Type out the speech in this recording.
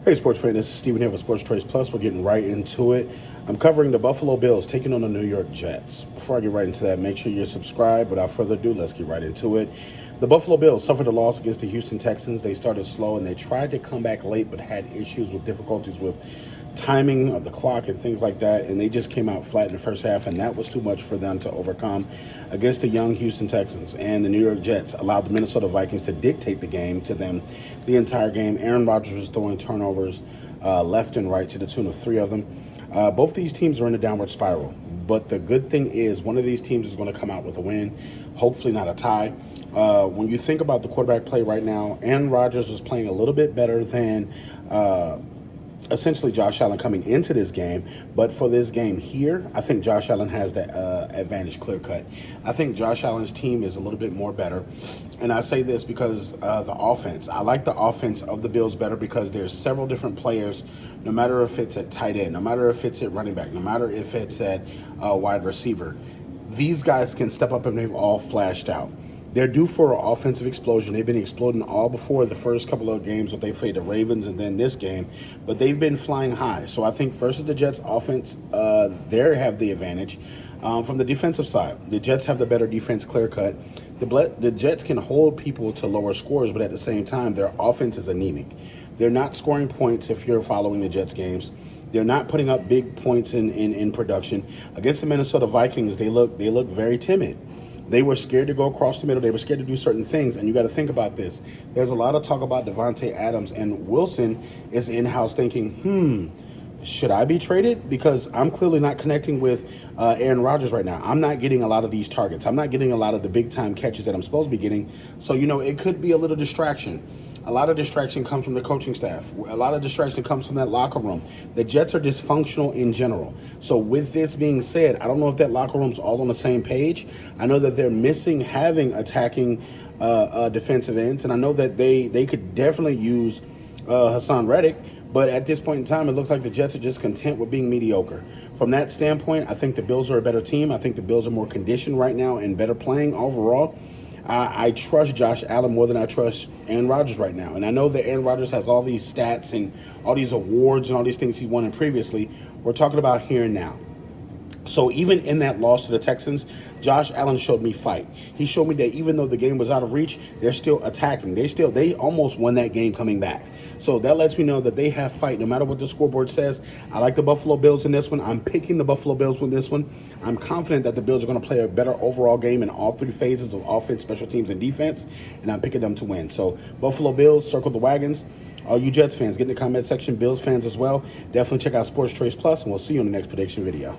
Hey, sports fan, this is Steven here with Sports Trace Plus. We're getting right into it. I'm covering the Buffalo Bills taking on the New York Jets. Before I get right into that, make sure you're subscribed. Without further ado, let's get right into it. The Buffalo Bills suffered a loss against the Houston Texans. They started slow and they tried to come back late, but had issues with difficulties with timing of the clock and things like that, and they just came out flat in the first half, and that was too much for them to overcome against the young Houston Texans. And the New York Jets allowed the Minnesota Vikings to dictate the game to them the entire game. Aaron Rodgers was throwing turnovers left and right to the tune of 3 of them. Both these teams are in a downward spiral, but the good thing is one of these teams is going to come out with a win, hopefully not a tie. When you think about the quarterback play right now, Aaron Rodgers was playing a little bit better than essentially Josh Allen coming into this game, but for this game here, I think Josh Allen has the advantage clear cut. I think Josh Allen's team is a little bit more better, and I say this because the offense. I like the offense of the Bills better because there's several different players, no matter if it's at tight end, no matter if it's at running back, no matter if it's at wide receiver. These guys can step up and they've all flashed out. They're due for an offensive explosion. They've been exploding all before the first couple of games that they played the Ravens and then this game, but they've been flying high. So I think versus the Jets offense, they have the advantage. From the defensive side, the Jets have the better defense clear cut. The Jets can hold people to lower scores, but at the same time, their offense is anemic. They're not scoring points if you're following the Jets games. They're not putting up big points in production. Against the Minnesota Vikings, they look very timid. They were scared to go across the middle. They were scared to do certain things, and you got to think about this. There's a lot of talk about Davante Adams, and Wilson is in-house thinking, should I be traded? Because I'm clearly not connecting with Aaron Rodgers right now. I'm not getting a lot of these targets. I'm not getting a lot of the big-time catches that I'm supposed to be getting. So, it could be a little distraction. A lot of distraction comes from the coaching staff. A lot of distraction comes from that locker room. The Jets are dysfunctional in general. So with this being said, I don't know if that locker room's all on the same page. I know that they're missing having attacking defensive ends, and I know that they could definitely use Hassan Reddick. But at this point in time, it looks like the Jets are just content with being mediocre. From that standpoint, I think the Bills are a better team. I think the Bills are more conditioned right now and better playing overall. I trust Josh Allen more than I trust Aaron Rodgers right now. And I know that Aaron Rodgers has all these stats and all these awards and all these things he won previously. We're talking about here and now. So even in that loss to the Texans, Josh Allen showed me fight. He showed me that even though the game was out of reach, they're still attacking. They almost won that game coming back. So that lets me know that they have fight no matter what the scoreboard says. I like the Buffalo Bills in this one. I'm picking the Buffalo Bills with this one. I'm confident that the Bills are going to play a better overall game in all 3 phases of offense, special teams, and defense, and I'm picking them to win. So Buffalo Bills, circle the wagons. All you Jets fans, get in the comment section. Bills fans as well. Definitely check out Sports Trace Plus, and we'll see you in the next prediction video.